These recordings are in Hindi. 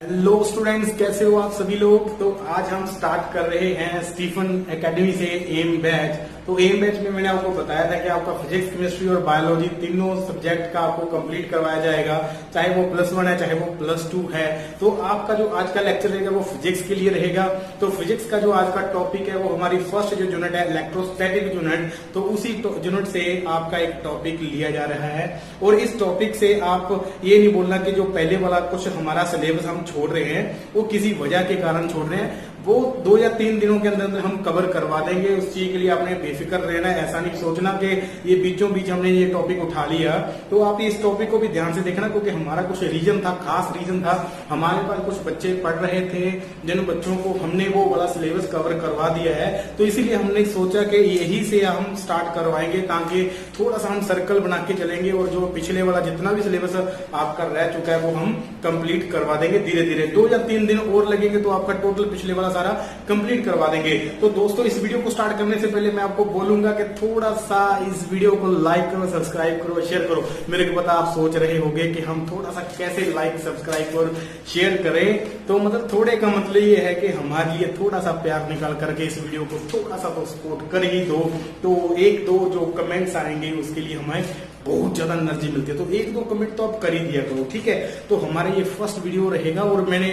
हेलो स्टूडेंट्स, कैसे हो आप सभी लोग। तो आज हम स्टार्ट कर रहे हैं स्टीफन एकेडमी से एम बैच। तो एम बैच में मैंने आपको बताया था कि आपका फिजिक्स, केमिस्ट्री और बायोलॉजी तीनों सब्जेक्ट का आपको कंप्लीट करवाया जाएगा, चाहे वो +1 है चाहे वो +2 है। तो आपका जो आज का लेक्चर रहेगा वो फिजिक्स के लिए रहेगा। तो फिजिक्स का जो आज का टॉपिक है वो हमारी फर्स्ट जो यूनिट है इलेक्ट्रोस्टैटिक यूनिट, तो उसी यूनिट से आपका एक टॉपिक लिया जा रहा है। और इस टॉपिक से आप ये नहीं बोलना कि जो पहले वाला कुछ हमारा सिलेबस हम छोड़ रहे हैं वो किसी वजह के कारण छोड़ रहे हैं, वो 2 या 3 दिनों के अंदर हम कवर करवा देंगे। उस चीज के लिए आपने बेफिक्र रहना है। ऐसा नहीं सोचना कि ये बीचों बीच हमने ये टॉपिक उठा लिया। तो आप इस टॉपिक को भी ध्यान से देखना, क्योंकि हमारा कुछ रीजन था, खास रीजन था। हमारे पास कुछ बच्चे पढ़ रहे थे जिन बच्चों को हमने वो वाला सिलेबस कवर करवा दिया है, तो इसीलिए हमने सोचा कि यही से हम स्टार्ट करवाएंगे, ताकि थोड़ा सा हम सर्कल बना के चलेंगे और जो पिछले वाला जितना भी सिलेबस आपका रह चुका है वो हम कंप्लीट करवा देंगे धीरे धीरे। 2 या 3 दिन और लगेंगे तो आपका टोटल पिछले वाला सारा कंप्लीट करवा देंगे। तो दोस्तों, इस वीडियो को स्टार्ट करने से पहले मैं आपको बोलूंगा कि थोड़ा सा इस वीडियो को लाइक करो, सब्सक्राइब करो, शेयर करो। मेरे को पता आप सोच रहे होंगे कि हम थोड़ा सा कैसे लाइक, सब्सक्राइब और शेयर करें। तो मतलब थोड़े का मतलब ये है कि हमारे लिए थोड़ा सा प्यार निकाल करके इस वीडियो को थोड़ा सा तो सपोर्ट कर ही दो। तो 1-2 जो कमेंट्स आएंगे उसके लिए हमें बहुत ज्यादा एनर्जी मिलती है। तो 1-2 कमेंट तो आप कर ही दिया करो, ठीक है। तो हमारा ये फर्स्ट वीडियो रहेगा और मैंने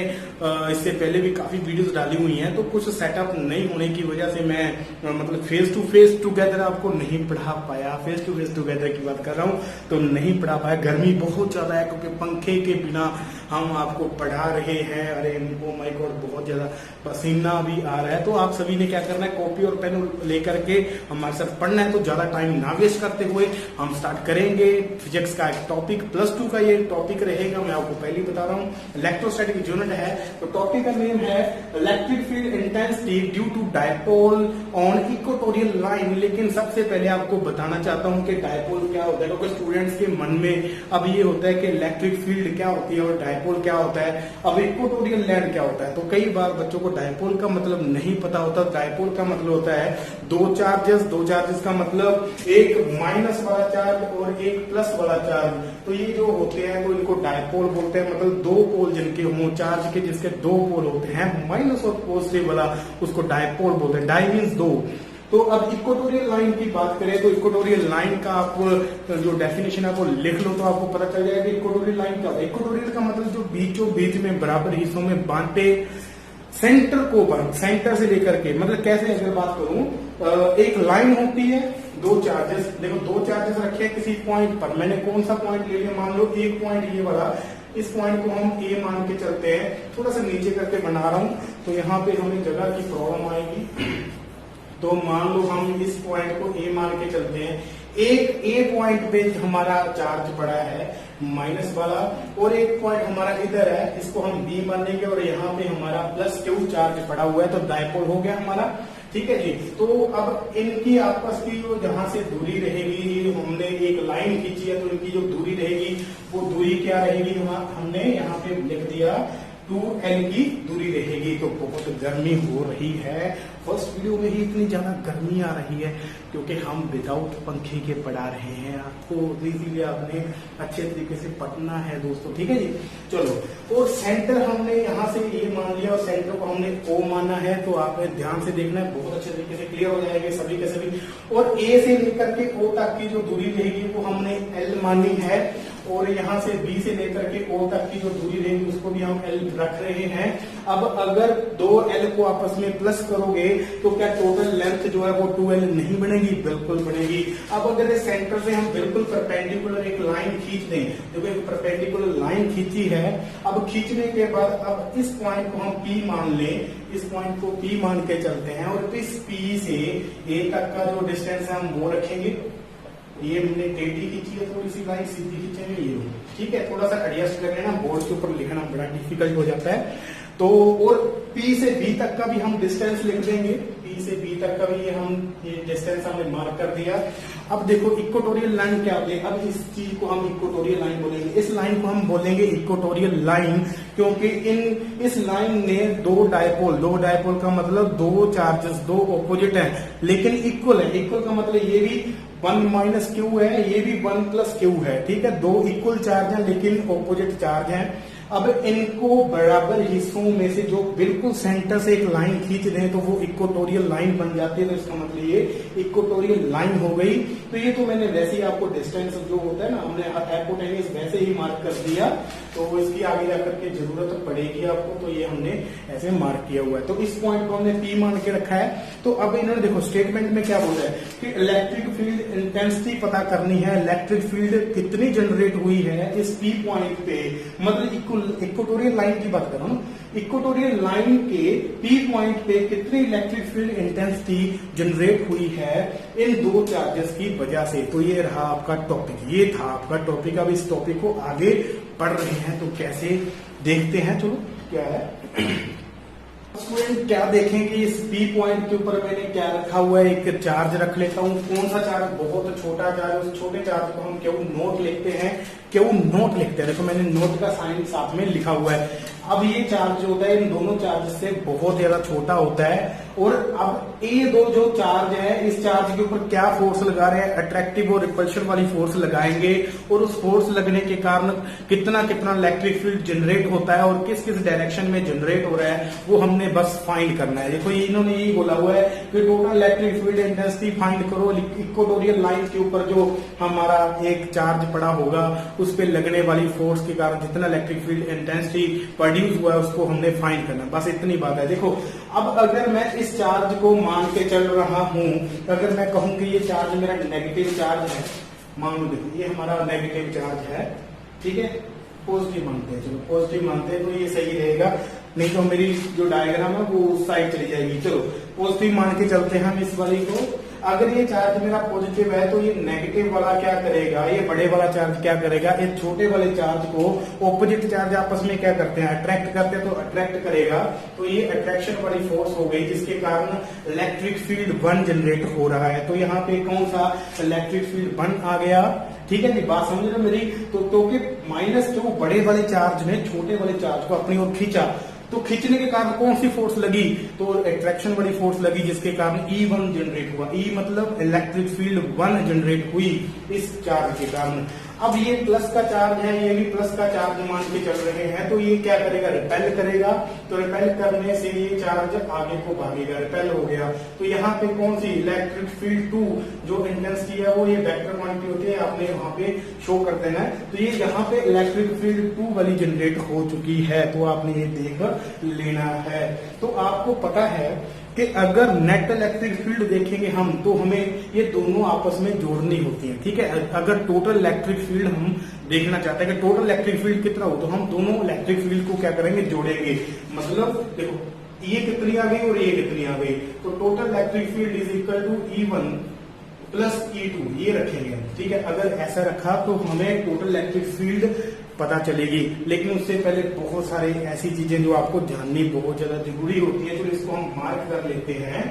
इससे पहले भी काफी वीडियोस डाली हुई हैं। तो कुछ सेटअप नहीं होने की वजह से मैं मतलब फेस टू फेस टुगेदर आपको नहीं पढ़ा पाया। फेस टू फेस टुगेदर की बात कर रहा हूँ, तो नहीं पढ़ा पाया। गर्मी बहुत ज्यादा है, क्योंकि पंखे के बिना हम आपको पढ़ा रहे हैं। अरे ओ माय गॉड, बहुत ज्यादा पसीना भी आ रहा है। तो आप सभी ने क्या करना है, कॉपी और पेन लेकर के हमारे साथ पढ़ना है। तो ज्यादा टाइम ना वेस्ट करते हुए हम स्टार्ट करेंगे। फिजिक्स का एक टॉपिक, +2 का ये टॉपिक रहेगा। मैं आपको पहले ही बता रहा हूँ, इलेक्ट्रोस्टैटिक यूनिट है। तो टॉपिक का नेम है electric field intensity due to dipole on equatorial line. लेकिन सबसे पहले आपको बताना चाहता हूँ कि डायपोल क्या होता है, क्योंकि स्टूडेंट्स के मन में अब ये होता है कि इलेक्ट्रिक फील्ड क्या होती है और डायपोल क्या होता है, अब इक्वेटोरियल लैंड क्या होता है। तो कई बार बच्चों को डायपोल का मतलब नहीं पता होता। डायपोल का मतलब होता है दो चार्जेस का मतलब एक माइनस वाला चार्ज और एक प्लस वाला चार्ज। तो ये जो होते हैं तो इनको डायपोल बोलते हैं। मतलब 2 पोल जिनके हों, चार्ज के जिसके 2 पोल होते हैं, माइनस और पॉजिटिव वाला, उसको डायपोल बोलते हैं। Di means 2। तो अब इक्वेटोरियल लाइन की बात करें तो इक्वेटोरियल लाइन का आप जो डेफिनेशन है वो लिख लो तो आपको पता चल जाएगा कि इक्वेटोरियल लाइन क्या है। इक्वेटोरियल का मतलब जो बीचों बीच में बराबर हिस्सों में बांटे, सेंटर से लेकर के, मतलब कैसे अगर बात करूं, एक लाइन होती है, 2 चार्जेस, देखो 2 चार्जेस रखे हैं किसी पॉइंट पर। मैंने कौन सा पॉइंट ले लिया, मान लो एक पॉइंट ये वाला, इस पॉइंट को हम ए मान के चलते हैं। थोड़ा सा नीचे करके बना रहा हूं, तो यहाँ पे हमें जगह की प्रॉब्लम आएगी। तो मान लो हम इस पॉइंट को ए मान के चलते हैं। एक ए पॉइंट पे हमारा चार्ज पड़ा है माइनस वाला, और एक पॉइंट हमारा इधर है, इसको हम बी मानेंगे, और यहाँ पे हमारा +q चार्ज पड़ा हुआ है। तो डायपोल हो गया हमारा, ठीक है जी। तो अब इनकी आपस की जो जहां से दूरी रहेगी, हमने एक लाइन खींची है, तो इनकी जो दूरी रहेगी वो दूरी क्या रहेगी, हमने यहाँ पे लिख दिया 2l की दूरी रहेगी। तो बहुत गर्मी हो रही है, फर्स्ट वीडियो में ही इतनी ज्यादा गर्मी आ रही है क्योंकि हम विदाउट पंखे के पढ़ा रहे हैं आपको, इसीलिए आपने अच्छे तरीके से पढ़ना है दोस्तों, ठीक है जी। चलो, और सेंटर हमने यहाँ से ये मान लिया और सेंटर को हमने O माना है। तो आपने ध्यान से देखना है, बहुत अच्छे तरीके से क्लियर हो जाएंगे सभी के सभी। और A से लेकर के O तक की जो दूरी रहेगी वो हमने L मानी है, और यहाँ से B से लेकर के O तक की जो दूरी रहेगी उसको भी हम L रख रहे हैं। अब अगर 2L को आपस में प्लस करोगे तो क्या टोटल लेंथ जो है वो 2L नहीं बनेगी? बिल्कुल बनेगी। अब अगर इस सेंटर से हम बिल्कुल परपेंडिकुलर एक लाइन खींच दें, देखो एक परपेंडिकुलर लाइन खींची है। अब खींचने के बाद अब इस पॉइंट को हम P मान लें, इस पॉइंट को P मान के चलते हैं, और इस P से A तक का जो डिस्टेंस है हम वो रखेंगे। ये हमने टेढ़ी खींची है, थोड़ी सी लाइन सीधी खींचेंगे, ये ठीक है। थोड़ा सा एडजस्ट कर लेना, बोर्ड के ऊपर लिखना बड़ा डिफिकल्ट हो जाता है। तो और P से B तक का भी हम डिस्टेंस लिख देंगे। P से B तक का भी ये डिस्टेंस हमने मार्क कर दिया। अब देखो इक्वेटोरियल लाइन क्या होती है, अब इस चीज को हम इक्वेटोरियल लाइन बोलेंगे। इस लाइन को हम बोलेंगे इक्वेटोरियल लाइन, क्योंकि इस लाइन ने दो डायपोल का मतलब 2 चार्जेस, 2 ऑपोजिट हैं लेकिन इक्वल है। इक्वल का मतलब ये भी 1 - q है, ये भी 1 + q है, ठीक है। 2 इक्वल चार्ज हैं लेकिन ऑपोजिट चार्ज हैं। अब इनको बराबर हिस्सों में से जो बिल्कुल सेंटर से एक लाइन खींच दें तो वो इक्वेटोरियल लाइन बन जाती है, तो इसका मतलब ये इक्वेटोरियल लाइन हो गई। तो ये तो मैंने वैसे ही आपको डिस्टेंस जो होता है ना, हमने हाइपोटेन्यूज वैसे ही मार्क कर दिया, तो इसकी आगे जाकर के जरूरत पड़ेगी आपको, तो ये हमने ऐसे मार्क किया हुआ है। तो इस पॉइंट को हमने P मान के रखा है। तो अब इन्होंने देखो स्टेटमेंट में क्या बोला है कि इलेक्ट्रिक फील्ड इंटेंसिटी पता करनी है, इलेक्ट्रिक फील्ड कितनी जनरेट हुई है इस P पॉइंट पे, मतलब इक्वेटोरियल लाइन की बात कर रहा हूं, इक्वेटोरियल लाइन के P पॉइंट पे कितनी इलेक्ट्रिक फील्ड इंटेंसिटी जनरेट हुई है इन दो चार्जेस की वजह से। तो ये रहा आपका टॉपिक, ये था आपका टॉपिक। अब इस टॉपिक को आगे पढ़ रहे हैं तो कैसे देखते हैं, चलो क्या है। स्टूडेंट क्या देखेंगे इस P पॉइंट के ऊपर मैंने क्या रखा हुआ है, एक चार्ज रख लेता हूं। कौन सा चार्ज? बहुत छोटा चार्ज। उस छोटे चार्ज को हम क्यू नोट लिखते हैं, क्यू नोट लिखते हैं। देखो मैंने नोट का साइन साथ में लिखा हुआ है। अब ये चार्ज जो होता है इन दोनों चार्ज से बहुत ज्यादा छोटा होता है, और अब ये दो जो चार्ज है इस चार्ज के ऊपर क्या फोर्स लगा रहे हैं, अट्रैक्टिव और रिपल्शन वाली फोर्स लगाएंगे, और उस फोर्स लगने के कारण कितना कितना इलेक्ट्रिक फील्ड जनरेट होता है और किस किस डायरेक्शन में जनरेट हो रहा है वो हमने बस फाइंड करना है। देखो इन्होंने यही बोला हुआ है कि total electric field intensity find करो, इक्वेटोरियल लाइन के ऊपर जो हमारा एक चार्ज पड़ा होगा उस पर लगने वाली फोर्स के कारण जितना इलेक्ट्रिक फील्ड इंटेंसिटी प्रोड्यूस हुआ है उसको हमने फाइंड करना, बस इतनी बात है। देखो अब अगर मैं इस चार्ज को मान के चल रहा हूं, अगर मैं कहूं कि ये चार्ज मेरा नेगेटिव चार्ज है, मान लो देखो ये हमारा नेगेटिव चार्ज है, ठीक है, पॉजिटिव मानते हैं, चलो पॉजिटिव मानते हैं तो ये सही रहेगा, नहीं तो मेरी जो डायग्राम है वो उस साइड चली जाएगी। चलो पॉजिटिव मान के चलते हैं हम इस वाली को। अगर ये चार्ज मेरा पॉजिटिव है तो ये नेगेटिव वाला क्या करेगा, ये बड़े वाला चार्ज क्या करेगा, ये छोटे वाले चार्ज को ऑपोजिट चार्ज आपस में क्या करते हैं, अट्रैक्ट करते हैं, तो अट्रैक्ट करेगा। तो ये अट्रैक्शन वाली फोर्स हो गई जिसके कारण इलेक्ट्रिक फील्ड 1 जनरेट हो रहा है। तो यहाँ पे कौन सा इलेक्ट्रिक फील्ड 1 आ गया, ठीक है जी, बात समझ रहे मेरी। तो माइनस जो बड़े वाले चार्ज ने छोटे वाले चार्ज को अपनी ओर खींचा, तो खींचने के कारण कौन सी फोर्स लगी, तो अट्रैक्शन वाली फोर्स लगी जिसके कारण E1 जनरेट हुआ। E मतलब इलेक्ट्रिक फील्ड 1 जनरेट हुई इस चार्ज के कारण। अब ये प्लस का चार्ज है, ये भी प्लस का चार्ज मान के चल रहे हैं, तो ये क्या करेगा, रिपेल करेगा। तो रिपेल करने से ये चार्ज आगे को भागेगा, रिपेल हो गया। तो यहाँ पे कौन सी इलेक्ट्रिक फील्ड 2 जो इंटेंसिटी है वो ये वेक्टर क्वांटिटी होती है, आपने वहां पे शो कर देना है। तो ये यहाँ पे इलेक्ट्रिक फील्ड 2 वाली जनरेट हो चुकी है, तो आपने ये देख लेना है। तो आपको पता है कि अगर नेट इलेक्ट्रिक फील्ड देखेंगे हम तो हमें ये दोनों आपस में जोड़नी होती है, ठीक है। अगर टोटल इलेक्ट्रिक फील्ड हम देखना चाहते हैं कि टोटल इलेक्ट्रिक फील्ड कितना हो, तो हम दोनों इलेक्ट्रिक फील्ड को क्या करेंगे, जोड़ेंगे। मतलब देखो ये कितनी आ गई और ये कितनी आ गई, तो total electric field is equal to E1 plus E2 ये रखेंगे, ठीक है। अगर ऐसा रखा तो हमें टोटल इलेक्ट्रिक फील्ड पता चलेगी। लेकिन उससे पहले बहुत सारी ऐसी चीजें जो आपको जाननी बहुत ज्यादा जरूरी होती है, तो इसको हम मार्क कर लेते हैं।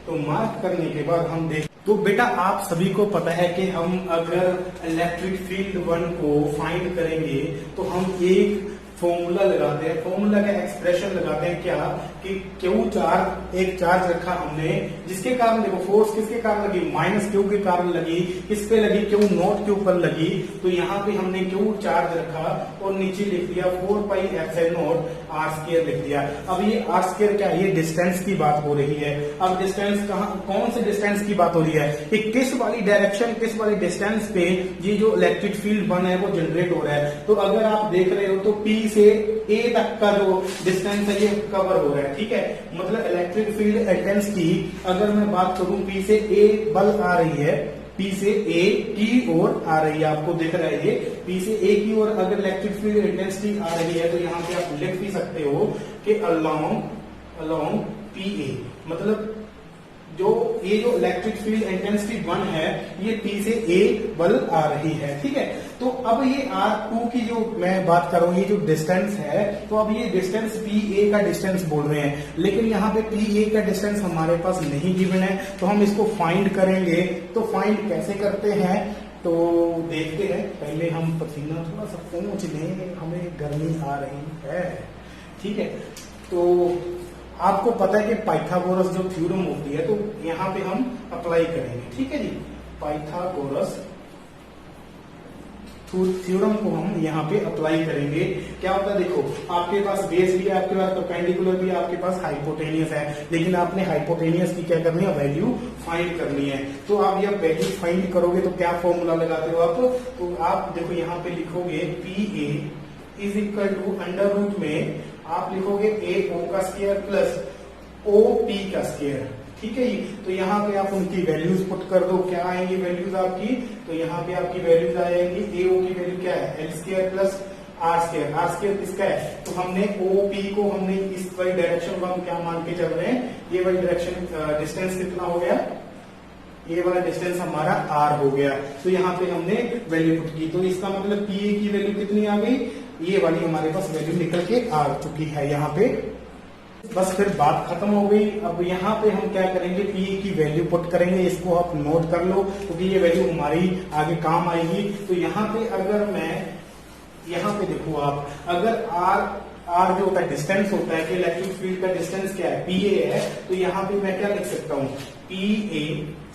तो मार्क करने के बाद हम देख, तो बेटा आप सभी को पता है कि हम अगर इलेक्ट्रिक फील्ड 1 को फाइंड करेंगे तो हम एक फॉर्मूला लगाते हैं, फॉर्मूला का एक्सप्रेशन लगाते हैं क्या कि क्यू चार्ज, एक चार्ज रखा हमने जिसके कारण देखो फोर्स किसके कारण लगी, माइनस क्यू के कारण लगी, किस पे लगी, क्यू नॉट के ऊपर लगी। तो यहाँ पे हमने क्यू चार्ज रखा और नीचे लिख दिया 4πε0 r² लिख दिया। अब ये r² क्या है, ये डिस्टेंस की बात हो रही है। अब डिस्टेंस कहाँ, कौन से डिस्टेंस की बात हो रही है कि किस वाली डायरेक्शन, किस वाली डिस्टेंस पे ये जो इलेक्ट्रिक फील्ड 1 है वो जनरेट हो रहा है। तो अगर आप देख रहे हो तो P से A तक का जो डिस्टेंस है ये कवर हो रहा है, ठीक है। मतलब इलेक्ट्रिक फील्ड इंटेंसिटी अगर मैं बात करूं P से A बल आ रही है, P से A की ओर आ रही है, आपको दिख रहा है ये P से A की ओर अगर इलेक्ट्रिक फील्ड इंटेंसिटी आ रही है तो यहाँ पे आप लिख भी सकते हो कि अलोंग PA, मतलब जो ये जो इलेक्ट्रिक फील्ड इंटेंसिटी 1 है ये P से A बल आ रही है, ठीक है। तो अब ये R2 की जो मैं बात कर रहा हूं, ये जो डिस्टेंस है, तो अब ये डिस्टेंस PA का डिस्टेंस बोल रहे हैं, लेकिन यहाँ पे PA का डिस्टेंस हमारे पास नहीं गिवन है, तो हम इसको फाइंड करेंगे। तो फाइंड कैसे करते हैं तो देखते हैं। पहले हम पसीना थोड़ा सा पोंछ लें, हमें गर्मी आ रही है, ठीक है। तो आपको पता है कि पाइथागोरस जो थ्योरम होती है तो यहाँ पे हम अप्लाई करेंगे, ठीक है जी। पाइथागोरस थ्योरम को हम यहाँ पे अप्लाई करेंगे। क्या होता है, देखो आपके पास बेस भी है, आपके पास परपेंडिकुलर भी है, आपके पास हाइपोटेनियस है, लेकिन आपने हाइपोटेनियस की क्या करनी है, वैल्यू फाइंड करनी है। तो आप जब वैल्यू फाइंड करोगे तो क्या फॉर्मूला लगाते हो आप, तो आप देखो यहाँ पे लिखोगे P A is equal to under root में आप लिखोगे ए ओ का स्क्वायर प्लस ओ पी का स्क्वायर। ठीक है जी। तो यहाँ पे आप उनकी वैल्यूज पुट कर दो, क्या आएंगी वैल्यूज आपकी, तो यहाँ पे आपकी वैल्यूज आएंगी, ए ओ की वैल्यू क्या है, L square plus R square. R square किसका है, तो हमने ओ पी को हमने इस वाली डायरेक्शन को हम क्या मान के चल रहे हैं, ये वाली डायरेक्शन डिस्टेंस कितना हो गया, ये वाला डिस्टेंस हमारा आर हो गया। तो यहाँ पे हमने वैल्यू पुट की, तो इसका मतलब पी ए की वैल्यू कितनी आ गई, ये वाली हमारे पास वैल्यू निकल के आ चुकी है यहाँ पे। बस फिर बात खत्म हो गई। अब यहाँ पे हम क्या करेंगे, पी की वैल्यू पुट करेंगे, इसको आप नोट कर लो क्योंकि ये वैल्यू हमारी आगे काम आएगी। तो यहाँ पे अगर मैं यहाँ पे देखो आप, अगर आर जो होता है डिस्टेंस होता है कि इलेक्ट्रिक फील्ड का डिस्टेंस क्या है, पी ए है, तो यहाँ पे मैं क्या लिख सकता हूँ, पी ए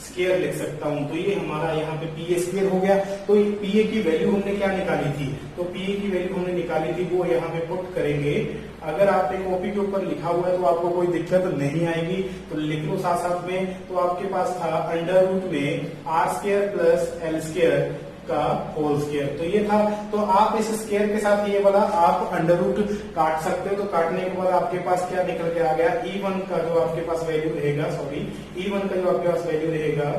स्क्वायर लिख सकता हूँ। तो ये हमारा यहाँ पे पी ए स्क्वायर हो गया। तो पी ए की वैल्यू हमने क्या निकाली थी, तो पी ए की वैल्यू हमने निकाली थी, वो यहाँ पे पुट करेंगे। अगर आपने कॉपी के ऊपर लिखा हुआ है तो आपको कोई दिक्कत नहीं आएगी, तो लिख लो साथ साथ में। तो आपके पास था अंडर रूट में R square plus L square का होल स्क्वायर, तो ये था। तो आप इस स्क्वायर के साथ ये वाला आप अंडर रूट काट सकते हो। तो काटने के बाद आपके पास क्या निकल के आ गया, E1 का जो आपके पास वैल्यू रहेगा, E1 का जो आपके पास वैल्यू रहेगा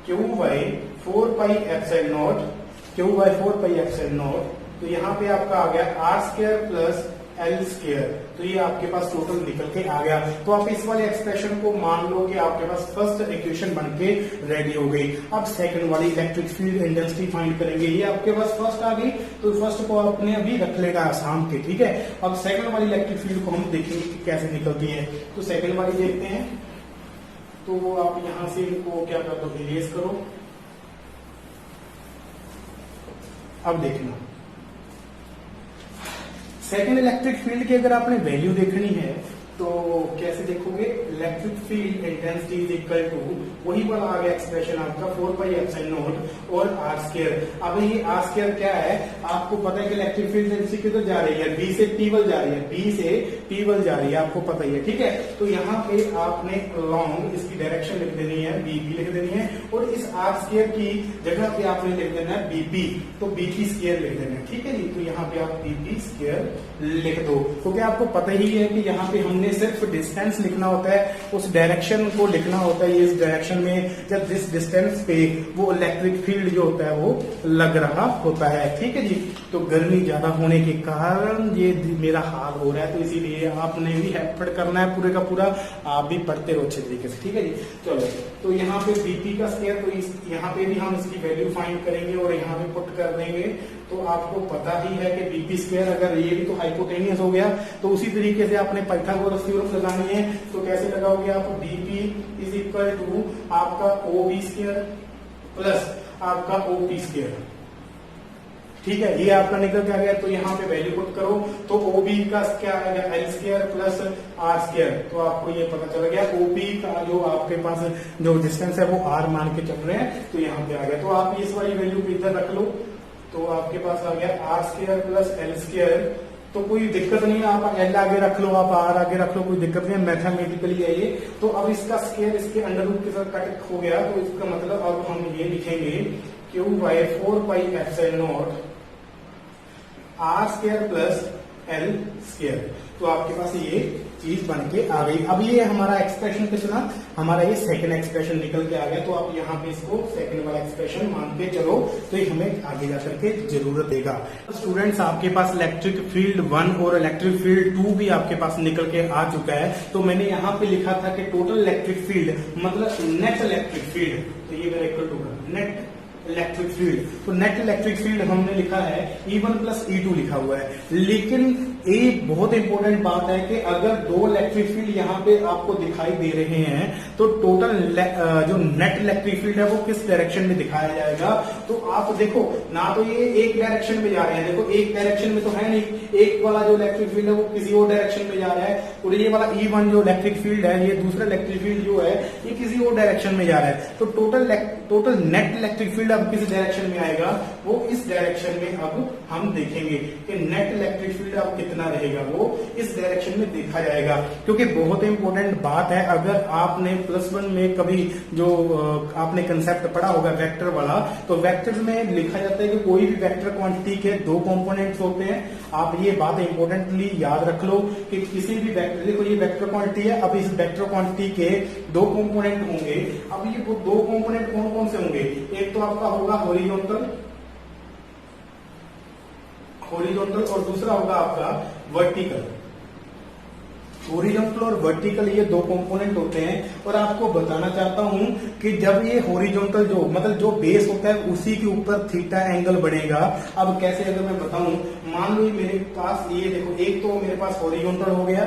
Q by 4 pi epsilon naught, Q by 4 pi epsilon naught. तो यहाँ पे आपका आ गया R square plus L square. तो ये आपके पास टोटल निकल के आ गया। तो आप इस वाले एक्सप्रेशन को मान लो कि आपके पास फर्स्ट इक्वेशन बन के रेडी हो गई। अब सेकंड वाली इलेक्ट्रिक फील्ड इंटेंसिटी फाइंड करेंगे। ये आपके पास फर्स्ट आ गई, तो फर्स्ट को आपने अभी रख लेगा आसाम के, ठीक है। अब सेकंड वाली इलेक्ट्रिक फील्ड को हम देखेंगे कि कैसे निकलती है। तो सेकंड वाली देखते हैं। तो वो आप यहां से इनको क्या कर दो, इरेज करो। अब देखना सेकेंड इलेक्ट्रिक फील्ड की अगर आपने वैल्यू देखनी है तो कैसे देखोगे, electric field intensity is equal to वही वाला आ गया एक्सप्रेशन आपका 4 पाई एप्सिलॉन नॉट और आर स्क्वायर। अब ये आर स्क्वायर क्या है, आपको पता है कि इलेक्ट्रिक फील्ड इंटेंसिटी किधर जा रही है, बी से टीवल जा रही है, बी से टीवल जा रही है, आपको पता ही है, ठीक है। तो यहाँ पे आपने लॉन्ग इसकी डायरेक्शन लिख देनी है, बीपी लिख देनी है, और इस आर स्क्वायर की जगह पे आपने लिख देना है बीपी, तो बीपी स्क्वायर लिख देना है, ठीक है जी। तो यहाँ पे आप बीपी स्क्वायर लिख दो, क्योंकि आपको पता ही है कि यहाँ पे हमने सिर्फ डिस्टेंस लिखना होता है, उस डायरेक्शन को लिखना होता है। इस डायरेक्शन में जब जिस डिस्टेंस पे वो इलेक्ट्रिक फील्ड जो होता है वो लग रहा होता है, ठीक है जी। तो गर्मी ज्यादा होने के कारण ये मेरा हाल हो रहा है, तो इसीलिए आपने भी एफर्ट करना है पूरे का पूरा, आप भी पढ़ते रहो अच्छे तरीके से, ठीक है जी। चलो, तो यहाँ पे बीपी का स्क्वायर, तो यहाँ पे भी हम इसकी वैल्यू फाइंड करेंगे और यहाँ पे पुट कर देंगे। तो आपको पता ही है कि बीपी स्क्वायर, अगर ये भी तो हाइपोटेनियस हो गया, तो उसी तरीके से आपने पाइथागोरस थ्योरम लगानी है। तो कैसे लगाओगे आप, बीपी इज इक्वल टू आपका ओ बी स्क्वायर प्लस आपका ओ पी स्क्वायर, ठीक है। ये आपका निकल के आ गया। तो यहाँ पे वैल्यू पुट करो, तो ओबी का क्या आएगा, L square plus R square. तो आपको ये पता चल गया ओबी का जो आपके पास जो डिस्टेंस है वो आर मान के चल रहे हैं, तो यहाँ पे आ गया। तो आप इस वाली वैल्यू को इधर रख लो, तो आपके पास आ गया R square plus L square. तो कोई दिक्कत नहीं है, आप एल आगे रख लो, आप आर आगे रख लो, कोई दिक्कत नहीं है, मैथमेटिकली है ये। तो अब इसका स्क्वायर इसके अंडर रूट के साथ कट हो गया, तो इसका मतलब अब हम ये लिखेंगे Q by 4 pi epsilon naught R square plus L square. तो आपके पास ये चीज बन के आ गई। अब ये हमारा एक्सप्रेशन कितना, हमारा ये सेकंड एक्सप्रेशन निकल के आ गया। तो आप यहाँ पे इसको सेकंड वाला एक्सप्रेशन मान के चलो, तो ये हमें आगे जाकर के जरूरत देगा। स्टूडेंट्स, आपके पास इलेक्ट्रिक फील्ड 1 और इलेक्ट्रिक फील्ड 2 भी आपके पास निकल के आ चुका है। तो मैंने यहाँ पे लिखा था कि टोटल इलेक्ट्रिक फील्ड मतलब नेट इलेक्ट्रिक फील्ड, तो ये मेरा equal to net electric field. तो नेट इलेक्ट्रिक फील्ड हमने लिखा है E1 प्लस E2 लिखा हुआ है, लेकिन एक बहुत इंपॉर्टेंट बात है कि अगर दो इलेक्ट्रिक फील्ड यहाँ पे आपको दिखाई दे रहे हैं तो टोटल जो नेट इलेक्ट्रिक फील्ड है वो किस डायरेक्शन में दिखाया जाएगा। तो आप देखो ना, तो ये एक डायरेक्शन में जा रहे हैं, देखो एक डायरेक्शन में तो है नहीं, एक वाला जो इलेक्ट्रिक फील्ड है वो किसी और डायरेक्शन में जा रहा है, और ये वाला E1 जो इलेक्ट्रिक फील्ड है, ये दूसरा इलेक्ट्रिक फील्ड जो है ये किसी और डायरेक्शन में जा रहा है। तो टोटल नेट इलेक्ट्रिक फील्ड अब किस डायरेक्शन में आएगा, वो इस डायरेक्शन में अब हम देखेंगे कि नेट इलेक्ट्रिक फील्ड अब कितना रहेगा, वो इस डायरेक्शन में देखा जाएगा। क्योंकि बहुत इंपॉर्टेंट बात है, अगर आपने +1 में कभी जो आपने कंसेप्ट पढ़ा होगा वेक्टर वाला, तो वेक्टर में लिखा जाता है कि कोई भी वेक्टर क्वांटिटी के दो कंपोनेंट्स होते हैं। आप ये बात इंपॉर्टेंटली याद रख लो कि किसी भी वेक्टर, देखो ये वेक्टर क्वांटिटी है, अब इस वेक्टर क्वांटिटी के दो कंपोनेंट होंगे। अब ये वो दो कंपोनेंट कौन कौन से होंगे, एक तो आपका होगा हॉरिजॉन्टल और दूसरा होगा आपका वर्टिकल। हॉरिजॉन्टल और वर्टिकल ये दो कंपोनेंट होते हैं। और आपको बताना चाहता हूं कि जब ये हॉरिजॉन्टल जो मतलब जो बेस होता है उसी के ऊपर थीटा एंगल बनेगा। अब कैसे, अगर मैं बताऊं, मान लो मेरे पास ये देखो, एक तो मेरे पास हॉरिजॉन्टल हो गया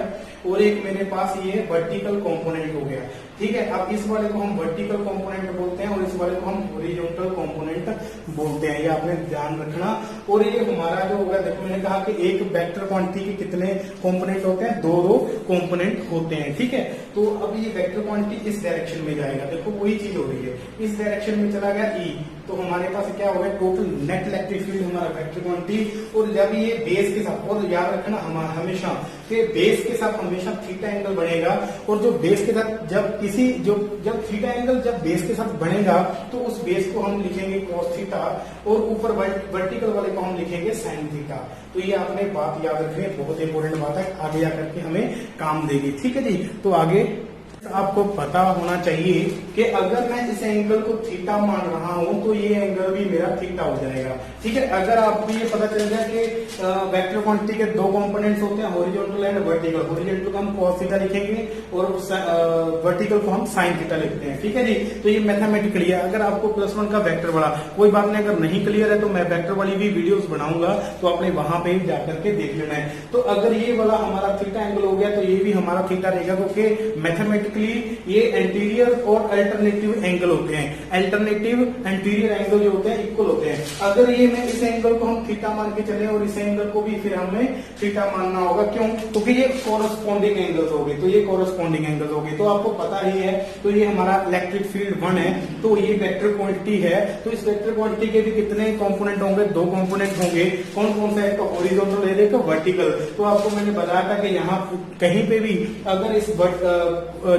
और एक मेरे पास ये वर्टिकल कंपोनेंट हो गया, ठीक है। अब इस वाले को हम वर्टिकल कंपोनेंट बोलते हैं और इस वाले को हम हॉरिजॉन्टल कंपोनेंट बोलते हैं, ये आपने ध्यान रखना। और ये हमारा जो होगा, देखो मैंने कहा कि एक वेक्टर क्वांटिटी के कितने कंपोनेंट होते हैं, दो कंपोनेंट होते हैं, ठीक है। तो अब ये वेक्टर क्वांटिटी इस डायरेक्शन में जाएगा, देखो वही चीज हो रही है, इस डायरेक्शन में चला गया E, तो हमारे पास क्या होगा, टोटल नेट इलेक्ट्रिक फील्ड हमारा वेक्टर क्वांटिटी। और जब ये बेस के साथ, और याद रखना हमेशा कि बेस के साथ हमेशा थीटा एंगल बनेगा, और जो बेस के साथ जब थीटा एंगल जब बेस के साथ बनेगा तो उस बेस को हम लिखेंगे cos थीटा और ऊपर वर्टिकल वाले को हम लिखेंगे sin थीटा। तो ये आपने बात याद रखनी है, बहुत इंपॉर्टेंट बात है, आगे जाकर के हमें काम देगी, ठीक है जी। तो आगे आपको पता होना चाहिए कि अगर मैं इस एंगल को थीटा मान रहा हूं तो ये एंगल भी मेरा थीटा हो जाएगा, ठीक है। अगर आपको ये पता चल जाए कि वेक्टर क्वांटिटी के दो कंपोनेंट्स होते हैं, हॉरिजॉन्टल एंड वर्टिकल, हॉरिजॉन्टल को हम cos थीटा लिखेंगे और वर्टिकल को हम sin थीटा लिखते हैं, ठीक है जी। तो ये मैथमेटिकली है। अगर आपको +1 का वेक्टर वाला कोई बात नहीं, अगर नहीं क्लियर है तो मैं वेक्टर वाली भी वीडियोस बनाऊंगा, तो आपने वहां पे जाकर के देख लेना है। तो अगर ये वाला हमारा थीटा एंगल हो गया तो ये भी हमारा थीटा रहेगा, क्योंकि मैथमेटिकली ये एंटीरियर और अल्टरनेटिव एंगल होते हैं। अल्टरनेटिव एंटीरियर एंगल जो होते हैं इक्वल होते हैं। अगर ये मैं इस एंगल को हम थीटा मान के चले और इस एंगल को भी फिर हमें थीटा मानना होगा, क्यों, क्योंकि ये कोरस्पॉन्डिंग एंगल्स हो गए, तो ये कोरस्पॉन्डिंग एंगल्स हो गए। तो आपको पता ही है, तो ये हमारा इलेक्ट्रिक फील्ड 1 है, तो ये वेक्टर क्वांटिटी है। तो इस वेक्टर क्वांटिटी के भी कितने कंपोनेंट होंगे, दो कंपोनेंट होंगे। कौन कौन सा है, तो हॉरिजॉन्टल है, एक वर्टिकल। तो आपको मैंने बताया था कि यहाँ कहीं पे भी अगर इस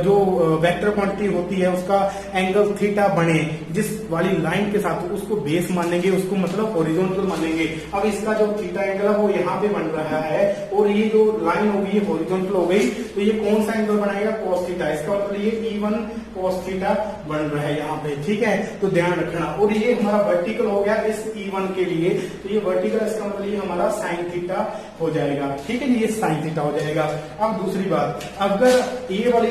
जो वेक्टर क्वांटिटी होती है उसका एंगल थीटा बने जिस वाली लाइन के साथ, उसको बेस मानेंगे, उसको मतलब हॉरिजॉन्टल मानेंगे। अब इसका जो थीटा एंगल है वो यहाँ पे बन रहा है और ये जो लाइन होगी ये हॉरिजॉन्टल हो गई, तो ये कौन सा एंगल बनाएगा, cos थीटा। इसका मतलब ये E1 cos थीटा बन रहा है यहाँ पे, ठीक है। तो ध्यान रखना। और ये हमारा वर्टिकल हो गया इस E1 के लिए, तो ये वर्टिकल, इसका मतलब ये हमारा sin थीटा हो जाएगा, ठीक है जी, ये sin थीटा हो जाएगा। अब दूसरी बात, अगर ये वाली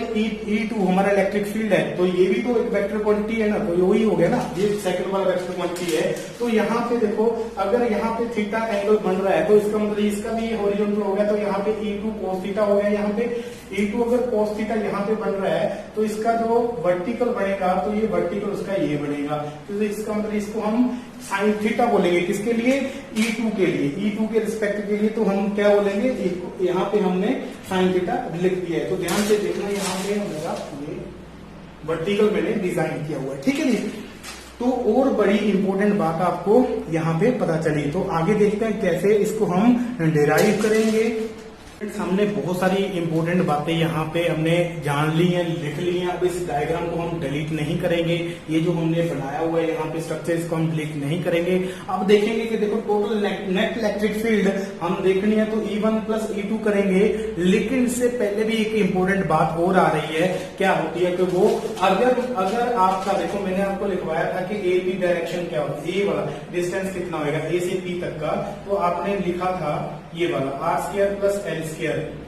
E2 हमारा इलेक्ट्रिक फील्ड है तो ये भी तो एक वेक्टर क्वांटिटी है ना, तो वही हो गया ना, ये सेकंड वाला वेक्टर क्वांटिटी है। तो यहाँ पे देखो, अगर यहाँ पे थीटा एंगल बन रहा है तो इसका मतलब इसका भी हॉरिजॉन्टल हो गया, तो यहाँ पे E2 cos थीटा हो गया। यहाँ पे E2 अगर cos थीटा यहाँ पे बन रहा है तो इसका जो वर्टिकल बनेगा, तो ये वर्टिकल उसका ये बनेगा, तो इसका मतलब इसको हम sin थीटा बोलेंगे। किसके लिए, E2 के लिए, E2 के रिस्पेक्ट के लिए। तो हम क्या बोलेंगे, यहाँ पे हमने sin थीटा लिख दिया है। तो ध्यान से देखना, यहाँ पे हमारा ये वर्टिकल मैंने डिजाइन किया हुआ है, ठीक है जी। तो और बड़ी इंपॉर्टेंट बात आपको यहाँ पे पता चली। तो आगे देखते हैं कैसे इसको हम डिराइव करेंगे। हमने बहुत सारी इंपॉर्टेंट बातें यहाँ पे हमने जान ली हैं, लिख ली हैं। अब इस डायग्राम को हम डिलीट नहीं करेंगे, ये जो हमने बनाया हुआ है यहाँ पे स्ट्रक्चर, इसको हम डिलीट नहीं करेंगे। अब देखेंगे कि देखो टोटल नेट इलेक्ट्रिक फील्ड हम देखनी है तो E1 प्लस E2 करेंगे। लेकिन इससे पहले भी एक इंपॉर्टेंट बात और आ रही है, क्या होती है कि वो अगर आपका, देखो मैंने आपको लिखवाया था कि ए बी डायरेक्शन क्या होता है, ए वाला डिस्टेंस कितना होगा ए से बी तक का, तो आपने लिखा था ये वाला r² plus L²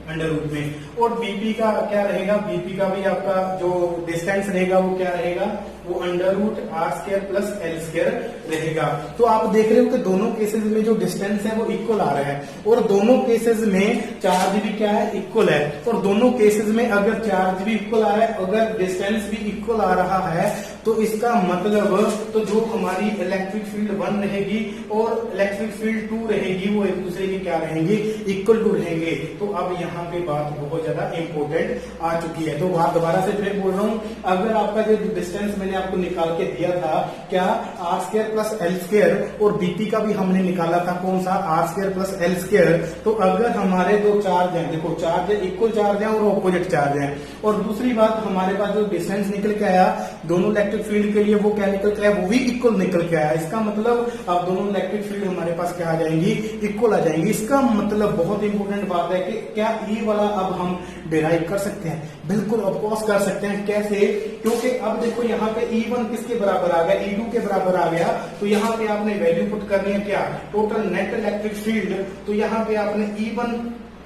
under root में। और बीपी का क्या रहेगा, बीपी का भी आपका जो डिस्टेंस रहेगा वो क्या रहेगा, वो under root R square plus L square रहेगा। तो आप देख रहे हो कि दोनों केसेस में जो डिस्टेंस है वो इक्वल आ रहा है और दोनों केसेस में चार्ज भी क्या है, इक्वल है। और दोनों केसेस में अगर चार्ज भी इक्वल आ रहा है, अगर डिस्टेंस भी इक्वल आ रहा है, तो इसका मतलब तो जो हमारी इलेक्ट्रिक फील्ड 1 रहेगी और इलेक्ट्रिक फील्ड 2 रहेगी वो एक दूसरे के क्या रहेंगे, इक्वल टू रहेंगे। तो अब यहाँ पे बात बहुत ज्यादा इंपॉर्टेंट आ चुकी है। तो बात दोबारा से फिर बोल रहा हूँ, अगर आपका जो डिस्टेंस मैंने आपको निकाल के दिया था क्या, R square plus L square, और बीटी का भी हमने निकाला था कौन सा, R square plus L square. तो अगर हमारे दो चार्ज हैं, देखो चार्ज है, इक्वल चार्ज है और ऑपोजिट चार्ज है, और दूसरी बात हमारे पास जो डिस्टेंस निकल के आया दोनों इलेक्ट्रिक फील्ड के लिए वो क्या निकल के आया, वो भी इक्वल निकल के आया। इसका मतलब अब दोनों इलेक्ट्रिक फील्ड हमारे पास क्या आ जाएंगी, इक्वल आ जाएंगी। इसका मतलब बहुत इंपॉर्टेंट बात है कि क्या ई वाला अब हम डिराइव कर सकते हैं, बिल्कुल ऑफकोर्स कर सकते हैं। कैसे, क्योंकि अब देखो यहाँ पे E1 किसके बराबर आ गया, E2 के बराबर आ गया। तो यहाँ पे आपने वैल्यू पुट करनी है क्या, टोटल नेट इलेक्ट्रिक फील्ड। तो यहाँ पे आपने E1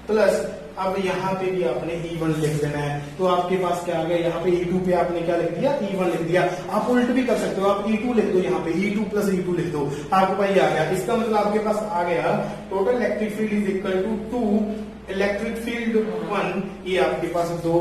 प्लस, अब यहाँ पे भी आपने E1 लिख देना है। तो आपके पास क्या आ गया, यहाँ पे E2 पे आपने क्या लिख दिया, E1 लिख दिया। आप उल्ट भी कर सकते हो, आप E2 लिख दो, यहाँ पे E2 प्लस E2 लिख दो, आपके पास ये आ गया। इसका मतलब आपके पास आ गया total electric field is equal to 2 electric field 1, ये आपके पास 2,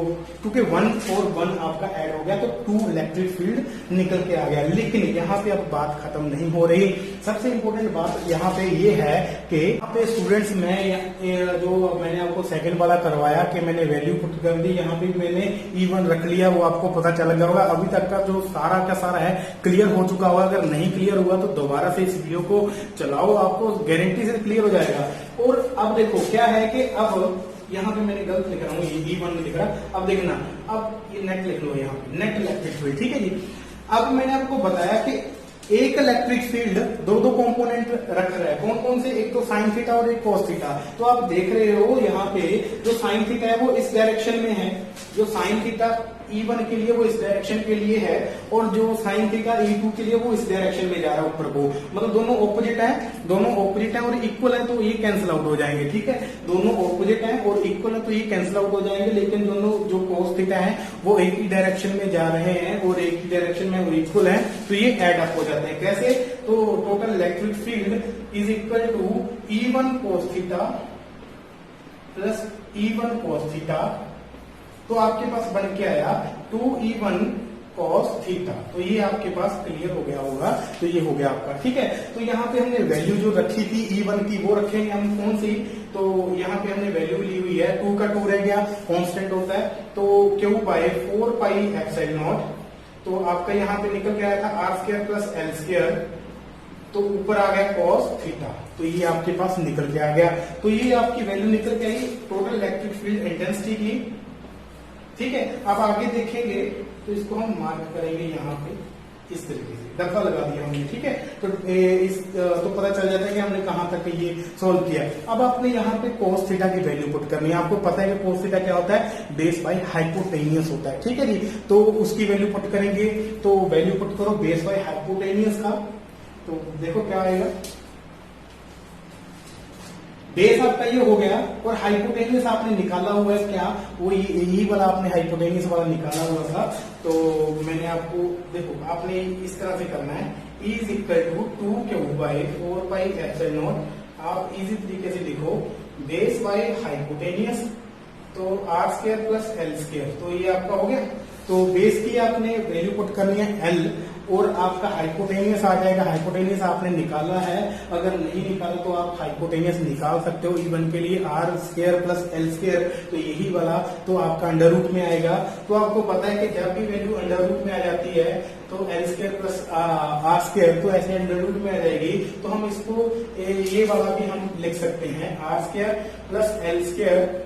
क्योंकि 1 और 1 आपका ऐड हो गया तो 2 इलेक्ट्रिक फील्ड निकल के आ गया। लेकिन यहाँ पे अब बात खत्म नहीं हो रही। सबसे इंपॉर्टेंट बात यहाँ पे ये है कि यहाँ पे स्टूडेंट्स, मैं जो मैंने आपको सेकंड वाला करवाया कि मैंने वैल्यू पुट कर दी, यहाँ पे मैंने E1 रख लिया, वो आपको पता चल गया होगा। अभी तक का जो सारा का सारा है क्लियर हो चुका होगा। अगर नहीं क्लियर हुआ तो दोबारा से इस वीडियो को चलाओ, आपको गारंटी से क्लियर हो जाएगा। और अब देखो क्या है कि अब यहाँ पे मैंने गलत लिख रहा हूँ, ये E1 में लिख रहा। अब देखना, अब ये नेट लिख लो, यहाँ पे नेट इलेक्ट्रिक फील्ड, ठीक है जी। अब मैंने आपको बताया कि एक इलेक्ट्रिक फील्ड दो कंपोनेंट रख रहा है, कौन कौन से, एक तो साइन थीटा और एक कॉस थीटा। तो आप देख रहे हो यहाँ पे जो साइन थीटा है वो इस डायरेक्शन में है, जो साइन थीटा E1 के लिए वो इस डायरेक्शन के लिए है, और जो साइन थीटा E2 के लिए वो इस डायरेक्शन में जा रहा है ऊपर को। मतलब दोनों ऑपोजिट है, दोनों ऑपोजिट है और इक्वल है, तो ये कैंसिल आउट हो जाएंगे, ठीक है। दोनों ऑपोजिट है और इक्वल है तो ये कैंसिल आउट हो जाएंगे। लेकिन दोनों जो कॉस थीटा है वो एक ही डायरेक्शन में जा रहे हैं और एक ही डायरेक्शन में इक्वल है, तो ये एड अप हो जाते हैं। कैसे, तो total electric field is equal to E1 cos theta plus E1 cos theta. तो आपके पास बन के आया 2E1 cos थीटा। तो ये आपके पास क्लियर हो गया होगा। तो ये हो गया आपका, ठीक है। तो यहाँ पे हमने वैल्यू जो रखी थी E1 की वो रखेंगे हम कौन सी, तो यहाँ पे हमने वैल्यू ली हुई है 2 का 2 रह गया, कांस्टेंट होता है, तो Q by 4 pi epsilon naught. तो आपका यहाँ पे निकल के आया था R square plus L square, तो ऊपर आ गया cos थीटा। तो ये आपके पास निकल के आ गया। तो ये आपकी वैल्यू निकल के आई टोटल इलेक्ट्रिक फील्ड इंटेंसिटी की, ठीक है। अब आगे देखेंगे तो इसको हम मार्क करेंगे यहाँ पे इस तरीके से, दफा लगा दिया हमने, ठीक है। तो तो पता चल जाता है कि हमने कहां तक ये सोल्व किया। अब आपने यहाँ पे cos थीटा की वैल्यू पुट करनी है। आपको पता है कि cos थीटा क्या होता है, बेस बाय हाइपोटेनियस होता है, ठीक है जी। तो उसकी वैल्यू पुट करेंगे, तो वैल्यू पुट करो बेस बाय हाइपोटेनियस का, तो देखो क्या आएगा, बेस आपका ये हो गया और हाइपोटेनियस आपने निकाला हुआ है क्या, वो यही वाला आपने हाइपोटेनियस वाला निकाला हुआ था। तो मैंने आपको, देखो आपने इस तरह से करना है, E is equal to 2Q by 4 pi epsilon naught. आप इजी तरीके से लिखो बेस बाय हाइपोटेनियस, तो R square plus L square. तो ये आपका हो गया। तो बेस की आपने वैल्यू पुट करनी है L, और आपका हाइपोटेनियस आ जाएगा। हाइपोटेनियस आपने निकाला है, अगर नहीं निकाला तो आप हाइपोटेनियस निकाल सकते हो E1 के लिए, R square plus L square, तो यही वाला तो आपका अंडर रूट में आएगा। तो आपको पता है कि जब भी वैल्यू अंडर रूट में आ जाती है तो L square plus R square, तो ऐसे अंडर रूट में आ जाएगी। तो हम इसको ये वाला भी हम लिख सकते हैं, R square plus L square,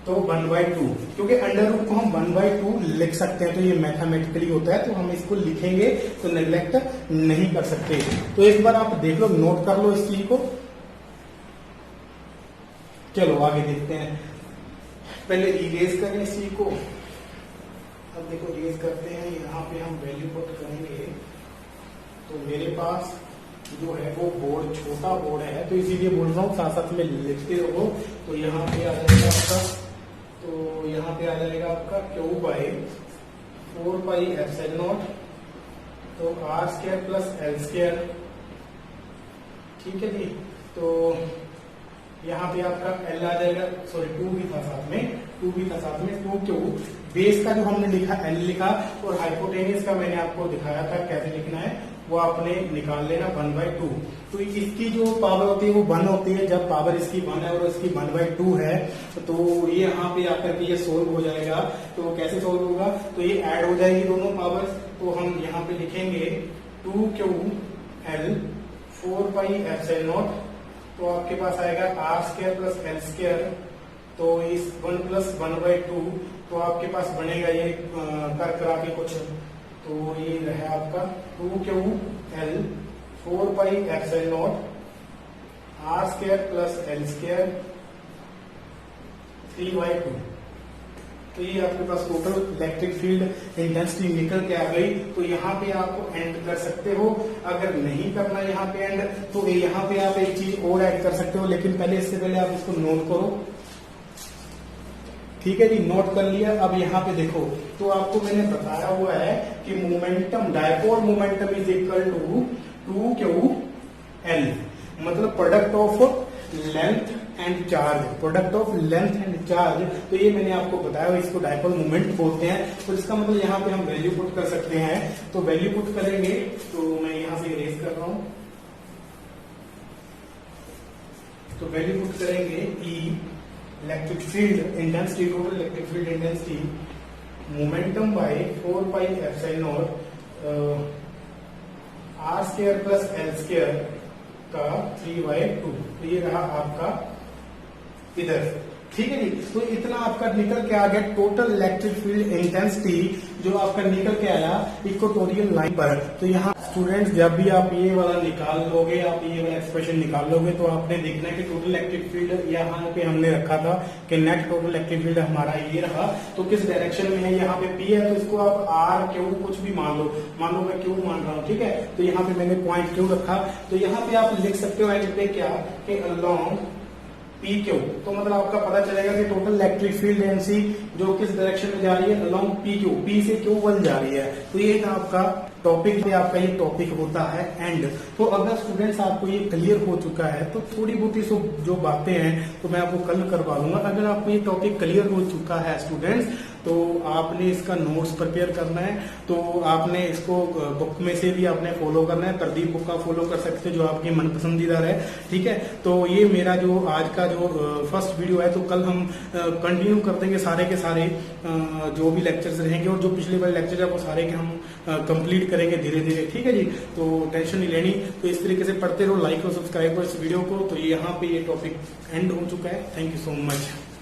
तो 1/2, क्योंकि अंडर रूट को हम 1/2 लिख सकते हैं, तो ये मैथमेटिकली होता है, तो हम इसको लिखेंगे तो नेग्लेक्ट नहीं कर सकते। तो एक बार आप देख लो, नोट कर लो इस चीज को। चलो आगे देखते हैं, पहले इरेज करें इस चीज को। अब देखो इरेज करते हैं, यहाँ पे हम वैल्यू पुट करेंगे। तो मेरे पास जो है वो बोर्ड छोटा बोर्ड है, तो इसीलिए बोल रहा हूँ, साथ साथ में लिखते रहो। तो यहाँ पे आ जाएगा आपका, तो यहाँ पे आ जाएगा आपका Q by 4 pi epsilon naught तो R square plus L square, ठीक है जी। तो यहाँ पे आपका एल आ जाएगा, सॉरी 2 भी था साथ में, 2 भी था साथ में, 2 क्यों, बेस का जो हमने लिखा एल लिखा, और हाइपोटेनियस का मैंने आपको दिखाया था कैसे लिखना है, वो आपने निकाल लेना 1/2। तो इसकी जो पावर होती है वो 1 होती है, जब पावर इसकी 1 है और इसकी 1/2 है, तो ये यहाँ पे आकर के ये सोल्व हो जाएगा। तो कैसे सोल्व होगा, तो ये ऐड हो जाएगी दोनों पावर। तो हम यहाँ पे लिखेंगे 2 एल 4πε0, तो आपके पास आएगा R square plus L square, तो इस 1 + 1/2, तो आपके पास बनेगा ये कर करा के कुछ, तो ये रहा आपका 2 L 4πε0 R square plus L square 3/2। तो ये आपके पास टोटल इलेक्ट्रिक फील्ड इंटेंसिटी निकल के आ गई। तो यहाँ पे आप एंड कर सकते हो, अगर नहीं करना यहाँ पे एंड, तो यहाँ पे आप एक चीज और ऐड कर सकते हो, लेकिन पहले इससे पहले आप इसको नोट करो, ठीक है जी। नोट कर लिया। अब यहाँ पे देखो, तो आपको मैंने बताया हुआ है कि momentum, dipole momentum is equal to 2 L, मतलब product of length and charge, product of length and charge. तो ये मैंने आपको बताया, इसको डायपोल मोमेंट बोलते हैं। तो इसका मतलब यहाँ पे हम वैल्यू पुट कर सकते हैं। तो वैल्यू पुट करेंगे, तो मैं यहाँ से इरेज कर रहा हूं, तो वैल्यू पुट करेंगे E electric field intensity, total electric field intensity momentum by 4πε0 R square plus L square का 3/2। तो ये रहा आपका इधर, ठीक है जी। तो इतना आपका निकल के आ गया टोटल इलेक्ट्रिक फील्ड इंटेंसिटी, जो आपका निकल के आया इक्वेटोरियल लाइन पर। तो यहाँ स्टूडेंट्स, जब भी आप ये वाला निकाल लोगे, आप ये वाला एक्सप्रेशन निकाल लोगे, तो आपने देखना है कि टोटल इलेक्ट्रिक फील्ड यहाँ पे हमने रखा था कि नेट टोटल इलेक्ट्रिक फील्ड हमारा ये रहा, तो किस डायरेक्शन में है, यहाँ पे पी है, तो इसको आप आर क्यू कुछ भी मान लो मैं क्यू मान रहा हूँ, ठीक है। तो यहाँ पे मैंने पॉइंट क्यू रखा, तो यहाँ पे आप लिख सकते हो एंड पे क्या, कि अलोंग पी क्यू, तो मतलब आपका पता चलेगा कि टोटल इलेक्ट्रिक फील्ड एनसी जो किस डायरेक्शन में जा रही है, अलोंग पी क्यू, पी से क्यू वन जा रही है। तो ये था आपका टॉपिक, आपका ये टॉपिक होता है एंड। तो अगर स्टूडेंट्स आपको ये क्लियर हो चुका है, तो थोड़ी बहुत ही जो बातें हैं तो मैं आपको कल करवा दूंगा। अगर आपको ये टॉपिक क्लियर हो चुका है स्टूडेंट्स, तो आपने इसका नोट्स प्रिपेयर करना है। तो आपने इसको बुक में से भी आपने फॉलो करना है, प्रदीप बुक का फॉलो कर सकते हो जो आपकी मन पसंदीदा है, ठीक है। तो ये मेरा जो आज का जो फर्स्ट वीडियो है, तो कल हम कंटिन्यू कर देंगे सारे के सारे जो भी लेक्चर्स रहेंगे, और जो पिछले वाले लेक्चर है वो सारे के हम कंप्लीट करेंगे धीरे धीरे, ठीक है जी। तो टेंशन नहीं लेनी। तो इस तरीके से पढ़ते रहो, लाइक और सब्सक्राइब करो इस वीडियो को। तो यहाँ पे ये टॉपिक एंड हो चुका है। Thank you so much.